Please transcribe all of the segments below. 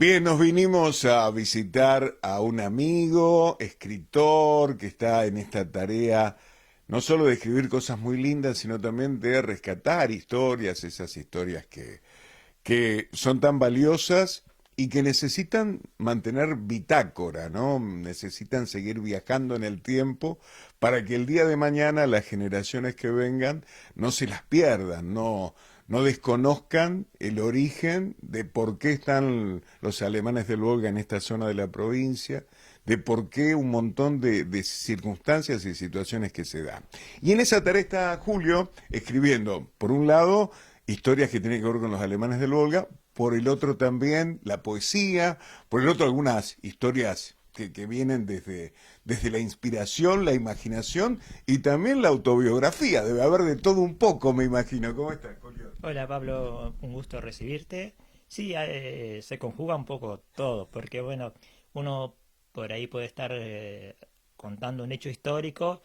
Bien, nos vinimos a visitar a un amigo, escritor, que está en esta tarea no solo de escribir cosas muy lindas, sino también de rescatar historias, esas historias que son tan valiosas y que necesitan mantener bitácora, ¿no? Necesitan seguir viajando en el tiempo para que el día de mañana las generaciones que vengan no se las pierdan, no desconozcan el origen de por qué están los alemanes del Volga en esta zona de la provincia, de por qué un montón de circunstancias y situaciones que se dan. Y en esa tarea está Julio escribiendo, por un lado, historias que tienen que ver con los alemanes del Volga, por el otro también la poesía, por el otro algunas historias que vienen desde la inspiración, la imaginación y también la autobiografía. Debe haber de todo un poco, me imagino. ¿Cómo estás, Julio? Hola Pablo, un gusto recibirte. Sí, se conjuga un poco todo, porque bueno, uno por ahí puede estar contando un hecho histórico,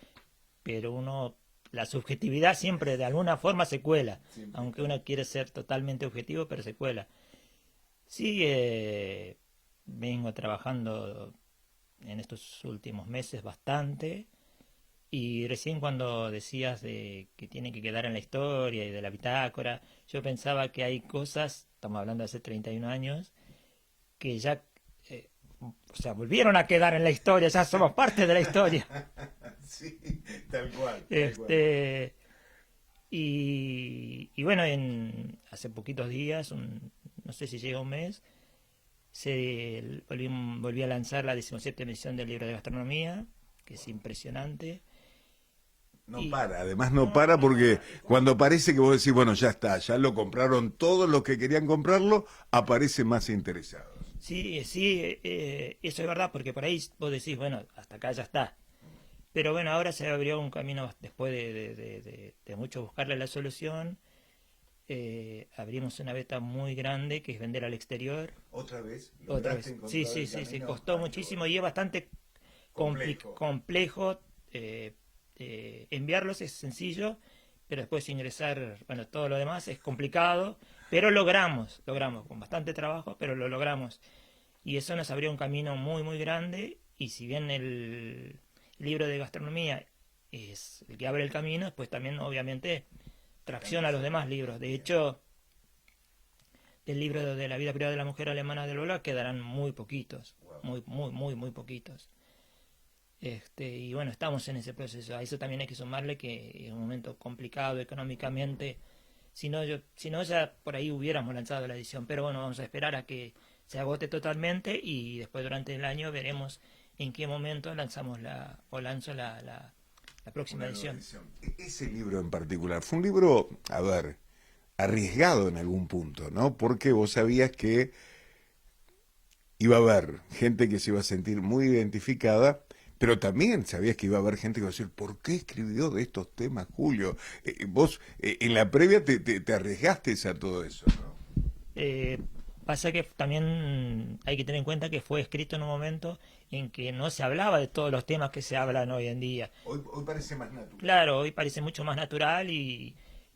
pero la subjetividad siempre de alguna forma se cuela, Siempre aunque está. uno quiere ser totalmente objetivo, pero se cuela. Sí, vengo trabajando en estos últimos meses bastante. Y recién cuando decías de que tiene que quedar en la historia y de la bitácora, yo pensaba que hay cosas, estamos hablando de hace 31 años, que ya, o sea, volvieron a quedar en la historia, ya somos parte de la historia. Sí, tal cual, tal cual. Este, y bueno, hace poquitos días, no sé si llega un mes, volví a lanzar la 17ª edición del libro de gastronomía, que es impresionante. No Y para, además no no, para no porque para. cuando parece que vos decís, bueno, ya está, ya lo compraron todos los que querían comprarlo, aparecen más interesados. Sí, sí, eso es verdad, porque por ahí vos decís, bueno, hasta acá ya está. Pero bueno, ahora se abrió un camino después de mucho buscarle la solución. Abrimos una beta muy grande que es vender al exterior. Otra vez, Otra lograste vez. Sí, encontrar sí, el sí, sí, camino. costó Ay, qué muchísimo bueno. y es bastante Complejo. complejo. Enviarlos es sencillo, pero después ingresar, bueno, todo lo demás es complicado. Pero logramos, con bastante trabajo, pero lo logramos. Y eso nos abrió un camino muy, muy grande. Y si bien el libro de gastronomía es el que abre el camino, pues también obviamente tracciona a los demás libros. De hecho, del libro de la vida privada de la mujer alemana de Lola quedarán muy poquitos, Wow. muy, muy, muy, muy poquitos. Y bueno, estamos en ese proceso. A eso también hay que sumarle que es un momento complicado económicamente. Si no ya por ahí hubiéramos lanzado la edición. Pero bueno, vamos a esperar a que se agote totalmente y después durante el año veremos en qué momento lanzamos o lanzo la próxima Una nueva edición. edición. Ese libro en particular fue un libro, a ver, arriesgado en algún punto, ¿no? Porque vos sabías que iba a haber gente que se iba a sentir muy identificada, pero también sabías que iba a haber gente que iba a decir, ¿por qué escribió de estos temas, Julio? Vos en la previa te arriesgaste a todo eso, ¿no? Eh, Pasa que también hay que tener en cuenta que fue escrito en un momento en que no se hablaba de todos los temas que se hablan hoy en día. Hoy parece más natural. Claro, hoy parece mucho más natural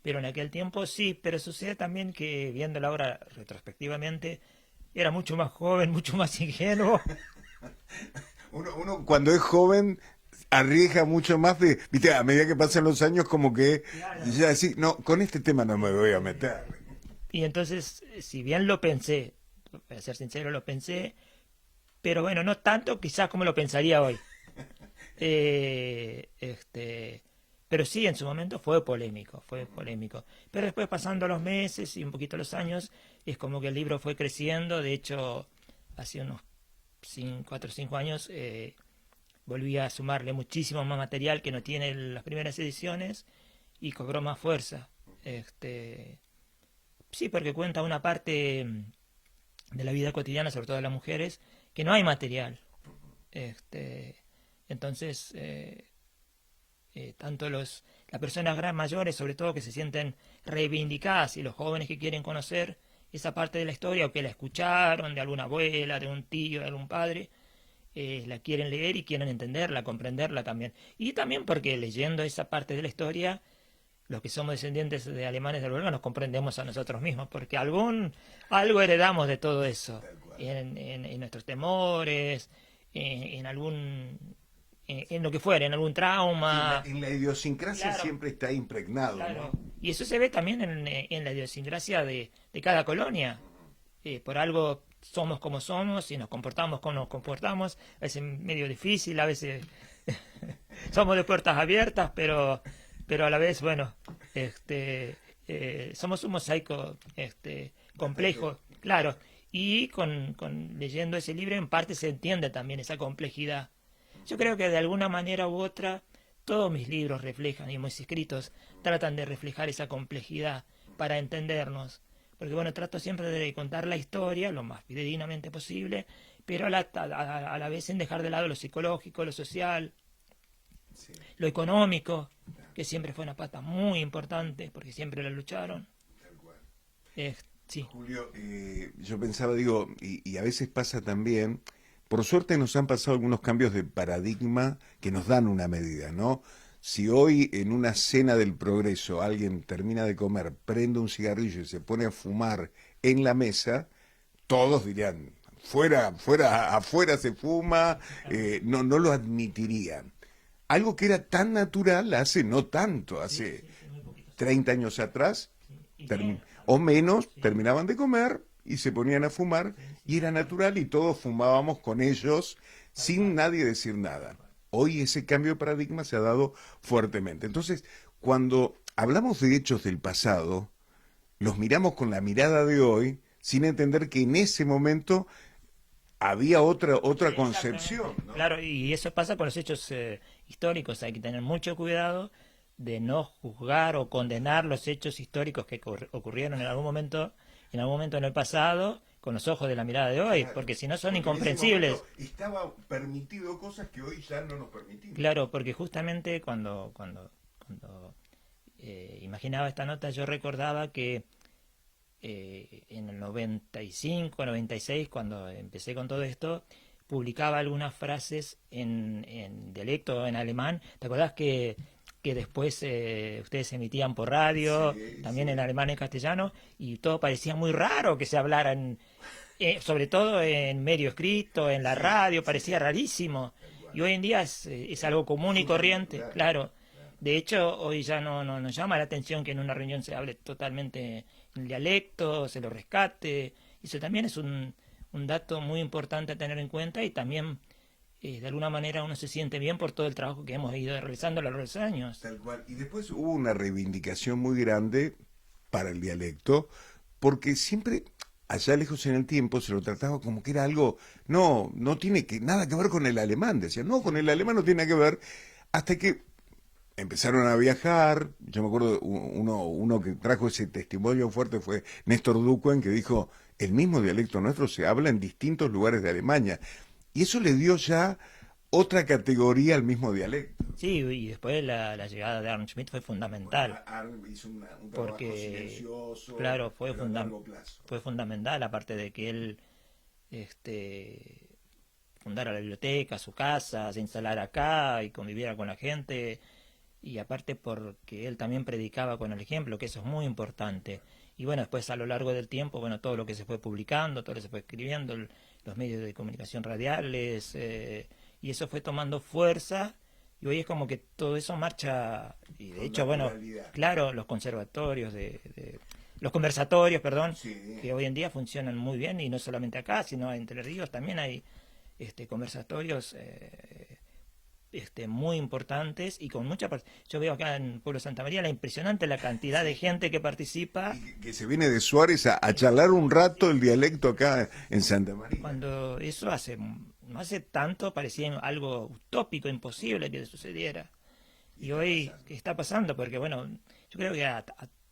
pero en aquel tiempo sí, pero sucede también que viéndolo ahora retrospectivamente era mucho más joven, mucho más ingenuo. Uno cuando es joven arriesga mucho más viste, a medida que pasan los años como que Claro. ya decís, no, con este tema no me voy a meter. Y entonces, si bien lo pensé, para ser sincero, lo pensé, pero bueno, no tanto quizás como lo pensaría hoy. Eh, este, pero sí, en su momento fue polémico, fue polémico. Pero después pasando los meses y un poquito los años, es como que el libro fue creciendo. De hecho, hace unos 4 o 5 años volví a sumarle muchísimo más material que no tiene las primeras ediciones y cobró más fuerza. Este, sí, porque cuenta una parte de la vida cotidiana, sobre todo de las mujeres, que no hay material. Este, entonces, tanto las personas mayores, sobre todo, que se sienten reivindicadas y los jóvenes que quieren conocer esa parte de la historia o que la escucharon de alguna abuela, de un tío, de algún padre, la quieren leer y quieren entenderla, comprenderla también. Y también porque leyendo esa parte de la historia, los que somos descendientes de alemanes del Volga nos comprendemos a nosotros mismos, porque algo heredamos de todo eso. en nuestros temores, en algún, en lo que fuera, en algún trauma. En la idiosincrasia Claro, siempre está impregnado, claro. ¿no? Y eso se ve también en la idiosincrasia de cada colonia. Por algo somos como somos y nos comportamos como nos comportamos. A veces medio difícil, a veces somos de puertas abiertas, pero a la vez, bueno, este, somos un mosaico complejo, claro. Y leyendo ese libro en parte se entiende también esa complejidad. Yo creo que de alguna manera u otra todos mis libros reflejan y mis escritos tratan de reflejar esa complejidad para entendernos. Porque bueno, trato siempre de contar la historia lo más fidedignamente posible, pero a la vez sin dejar de lado lo psicológico, lo social, Sí, lo económico, que siempre fue una pata muy importante, porque siempre la lucharon. tal cual. Sí, Julio, yo pensaba, digo, y a veces pasa también, por suerte nos han pasado algunos cambios de paradigma que nos dan una medida, ¿no? Si hoy en una cena del progreso alguien termina de comer, prende un cigarrillo y se pone a fumar en la mesa, todos dirían, fuera, fuera, afuera se fuma, no, no lo admitirían. Algo que era tan natural hace no tanto, sí, hace sí, sí, muy poquitos 30 años. años atrás, Sí. Y termi- menos o también. menos, Sí, terminaban de comer y se ponían a fumar sí, sí, y era tal cual, natural y todos fumábamos con ellos tal sin cual, nadie decir tal nada. cual. Hoy ese cambio de paradigma se ha dado fuertemente. Entonces, cuando hablamos de hechos del pasado, los miramos con la mirada de hoy sin entender que en ese momento había otra concepción, Exactamente. ¿no? Claro, y eso pasa con los hechos históricos. Hay que tener mucho cuidado de no juzgar o condenar los hechos históricos que ocurrieron en algún momento en el pasado, con los ojos de la mirada de hoy, Claro, porque si no son porque en ese momento incomprensibles. estaba permitido cosas que hoy ya no nos permitimos. Claro, porque justamente cuando imaginaba esta nota, yo recordaba que en el 95, 96, cuando empecé con todo esto, publicaba algunas frases en dialecto, en alemán. ¿Te acordás que después ustedes emitían por radio, Sí, también en sí. alemán y castellano, y todo parecía muy raro que se hablara sobre todo en medio escrito, en la Sí, radio, sí, parecía rarísimo. tal Y cual. hoy en día es algo común y Absolutamente, corriente, claro, claro. claro. De hecho, hoy ya no nos llama la atención que en una reunión se hable totalmente en dialecto, se lo rescate. Eso también es un dato muy importante a tener en cuenta y también de alguna manera uno se siente bien por todo el trabajo que hemos ido realizando a lo largo de los años. Tal cual. Y después hubo una reivindicación muy grande para el dialecto, porque siempre, allá lejos en el tiempo, se lo trataba como que era algo, no, no tiene nada que ver con el alemán. Decían, no, con Sí, el sí, alemán no tiene nada que ver, hasta que empezaron a viajar. Yo me acuerdo, uno que trajo ese testimonio fuerte fue Néstor Duquen, que dijo, el mismo dialecto nuestro se habla en distintos lugares de Alemania. Y eso le dio ya otra categoría al mismo dialecto. sí, y después la llegada de Aaron Schmidt fue Bueno, fundamental, hizo un trabajo porque, silencioso, claro, pero a largo plazo. fue fundamental, aparte de que él este, fundara la biblioteca, su casa, se instalara acá y conviviera con la gente, y aparte porque él también predicaba con el ejemplo, que eso es muy importante. Y bueno, después a lo largo del tiempo, bueno, todo lo que se fue publicando, todo lo que se fue escribiendo, los medios de comunicación radiales, y eso fue tomando fuerza, y hoy es como que todo eso marcha, y de Con hecho, bueno, naturalidad. claro, los conservatorios los conversatorios, perdón, Sí. que hoy en día funcionan muy bien, y no solamente acá, sino Entre Ríos también hay conversatorios muy importantes y con mucha yo veo acá en Pueblo Santa María la impresionante la cantidad de Sí. gente que participa Y que se viene de Suárez a charlar un exactamente rato sí el dialecto acá en Santa María. cuando eso no hace tanto parecía algo utópico imposible que sucediera Y y está hoy pasando. ¿qué está pasando? Porque bueno yo creo que a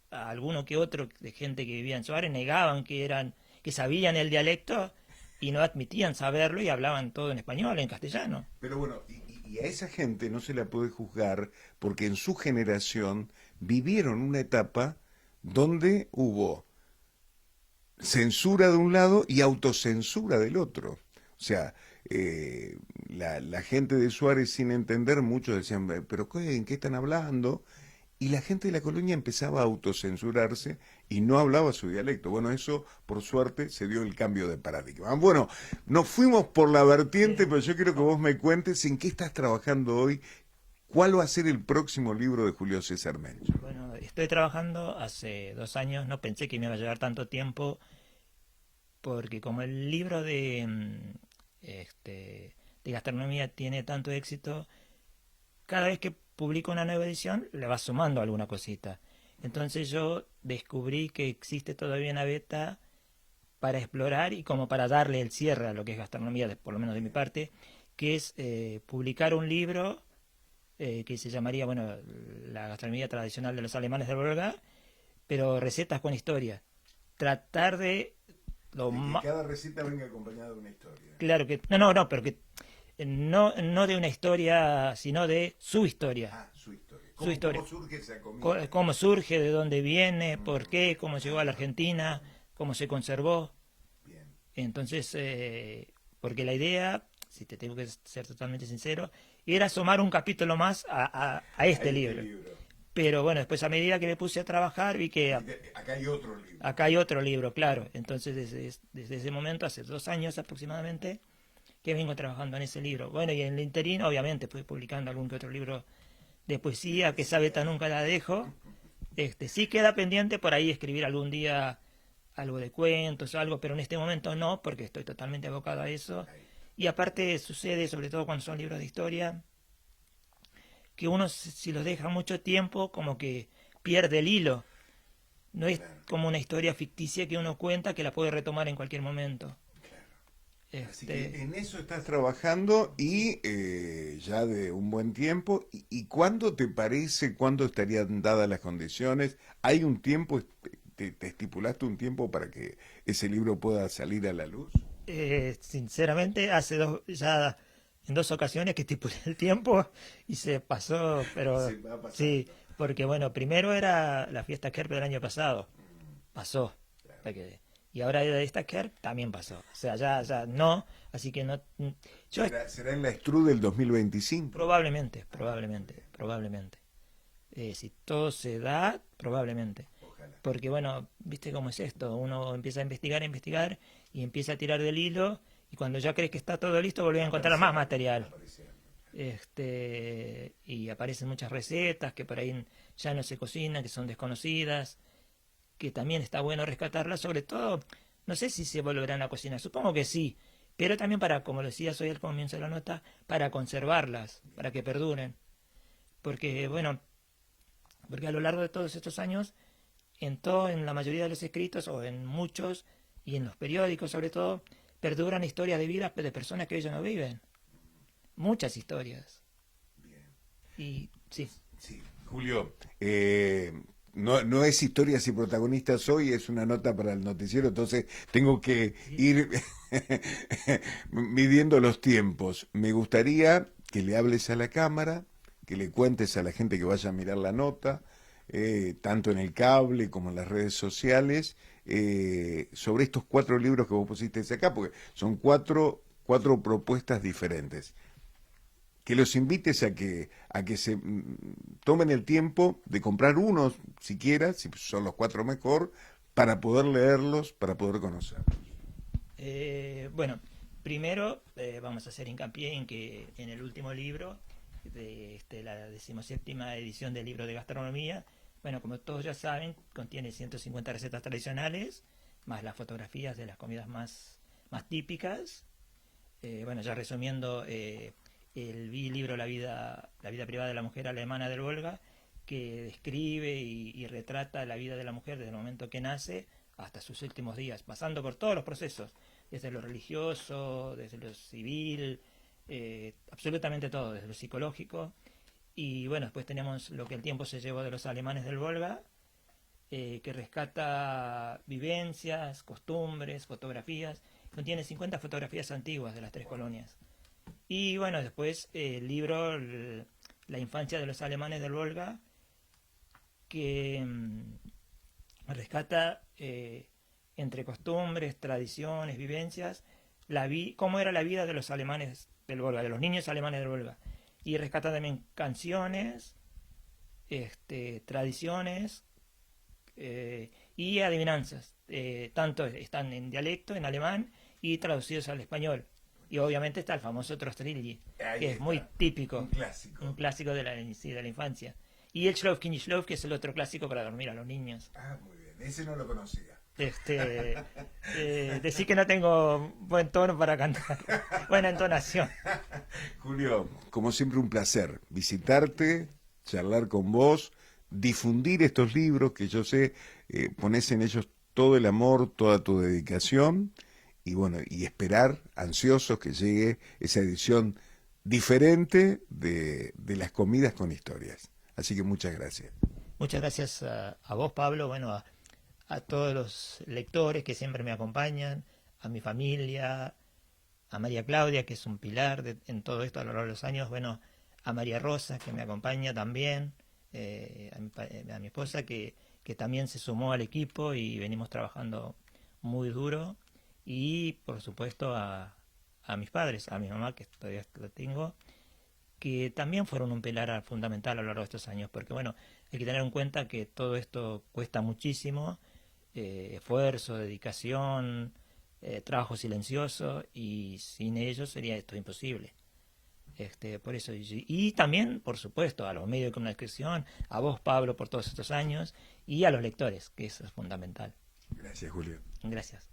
alguno que otro de gente que vivía en Suárez negaban que sabían el dialecto y no admitían saberlo y hablaban todo en español en castellano. Pero bueno, y a esa gente no se la puede juzgar porque en su generación vivieron una etapa donde hubo censura de un lado y autocensura del otro. O sea, la gente de Suárez sin entender mucho decían, pero ¿en qué están hablando? y la gente de la colonia empezaba a autocensurarse y no hablaba su dialecto. Bueno, eso, por suerte, se dio el cambio de paradigma. Bueno, nos fuimos por la vertiente, Bien. pero yo quiero que vos me cuentes en qué estás trabajando hoy, cuál va a ser el próximo libro de Julio César Mencho. Bueno, estoy trabajando hace 2 años, no pensé que me iba a llevar tanto tiempo, porque como el libro de gastronomía tiene tanto éxito, cada vez que publico una nueva edición le va sumando alguna cosita. Entonces yo descubrí que existe todavía una beta para explorar y como para darle el cierre a lo que es gastronomía, por lo menos de mi parte, que es publicar un libro que se llamaría, bueno, la gastronomía tradicional de los alemanes del Volga, pero recetas con historia. Tratar de lo De que más... cada receta venga acompañada de una historia. Claro que... No, no, no, pero que no de una historia, sino de su historia. Ah, su historia. Su historia. ¿Cómo surge esa comida? Cómo surge, de dónde viene, por qué, cómo llegó a la Argentina, cómo se conservó. Bien. Entonces, porque la idea, si te tengo que ser totalmente sincero, era sumar un capítulo más a A este este libro. libro. Pero bueno, después a medida que me puse a trabajar, vi que Acá hay otro libro. acá hay otro libro, claro. Entonces, desde ese momento, hace 2 años aproximadamente, que vengo trabajando en ese libro. Bueno, y en el interín, obviamente, fui publicando algún que otro libro de poesía, que esa beta nunca la dejo. Sí queda pendiente por ahí escribir algún día algo de cuentos o algo, pero en este momento no, porque estoy totalmente abocado a eso. Y aparte sucede, sobre todo cuando son libros de historia, que uno si los deja mucho tiempo, como que pierde el hilo. No es Claro. como una historia ficticia que uno cuenta que la puede retomar en cualquier momento. Así Este, que en eso estás trabajando y ya de un buen tiempo. ¿Y cuándo te parece, cuándo estarían dadas las condiciones? ¿Hay un tiempo, te estipulaste un tiempo para que ese libro pueda salir a la luz? sinceramente, ya en 2 ocasiones que estipulé el tiempo y se pasó, Y pero se va sí, pasando. porque bueno, primero era la fiesta Kerb del año pasado, pasó. Claro. Y ahora de esta Kerb también pasó. O sea, ya no, así que no. Yo ¿Será en la Estru del 2025? probablemente. Si todo se da, probablemente. Ojalá. Porque bueno, viste cómo es esto, uno empieza a investigar y empieza a tirar del hilo y cuando ya crees que está todo listo, volvés a encontrar más material. Aparece algo. Y aparecen muchas recetas que por ahí ya no se cocinan, que son desconocidas, que también está bueno rescatarlas, sobre todo, no sé si se volverán a cocinar, supongo que sí, pero también para, como lo decías hoy al comienzo de la nota, para conservarlas, para que perduren. Porque, bueno, porque a lo largo de todos estos años, en la mayoría de los escritos, o en muchos, y en los periódicos sobre todo, perduran historias de vida de personas que hoy ya no viven. Muchas historias. Bien. Y sí, Sí, Julio, no es historias y protagonistas hoy, es una nota para el noticiero, entonces tengo que sí. ir midiendo los tiempos. Me gustaría que le hables a la cámara, que le cuentes a la gente que vaya a mirar la nota, tanto en el cable como en las redes sociales, sobre estos 4 libros que vos pusiste acá, porque son cuatro propuestas diferentes, que los invites a que se tomen el tiempo de comprar uno, siquiera, si son los 4 mejor, para poder leerlos, para poder conocerlos. Bueno, primero vamos a hacer hincapié en que en el último libro, de la 17ª edición del libro de gastronomía, bueno, como todos ya saben, contiene 150 recetas tradicionales, más las fotografías de las comidas más típicas. Bueno, ya resumiendo, el libro la vida privada de la mujer alemana del Volga, que describe y retrata la vida de la mujer desde el momento que nace hasta sus últimos días, pasando por todos los procesos, desde lo religioso, desde lo civil, absolutamente todo, desde lo psicológico. Y bueno, después tenemos lo que el tiempo se llevó de los alemanes del Volga, que rescata vivencias, costumbres, fotografías. Contiene 50 fotografías antiguas de las 3 colonias. Y bueno, después el libro La infancia de los alemanes del Volga, que rescata entre costumbres, tradiciones, vivencias, cómo era la vida de los alemanes del Volga, de los niños alemanes del Volga. Y rescata también canciones, tradiciones y adivinanzas. Tanto están en dialecto, en alemán, y traducidos al español. Y obviamente está el famoso Trostrigi, Ahí que es muy está, un típico, clásico. un clásico de sí, de la infancia. Y el Schlafkin Schlauf, que es el otro clásico para dormir a los niños. Ah, muy bien, ese no lo conocía. Este, decir que no tengo buen tono para cantar, buena entonación. Julio, como siempre un placer visitarte, charlar con vos, difundir estos libros que yo sé, pones en ellos todo el amor, toda tu dedicación y bueno, y esperar ansiosos que llegue esa edición diferente de las comidas con historias. Así que muchas gracias. Muchas gracias a vos, Pablo, bueno, a todos los lectores que siempre me acompañan, a mi familia, a María Claudia, que es un pilar en todo esto a lo largo de los años, bueno, a María Rosa, que me acompaña también, a mi esposa, que también se sumó al equipo y venimos trabajando muy duro, y por supuesto a mis padres, a mi mamá, que todavía la tengo, que también fueron un pilar fundamental a lo largo de estos años, porque bueno, hay que tener en cuenta que todo esto cuesta muchísimo, esfuerzo, dedicación, trabajo silencioso, y sin ellos sería esto imposible. Por eso, y también, por supuesto, a los medios de comunicación, a vos, Pablo, por todos estos años, y a los lectores, que eso es fundamental. Gracias, Julio. Gracias.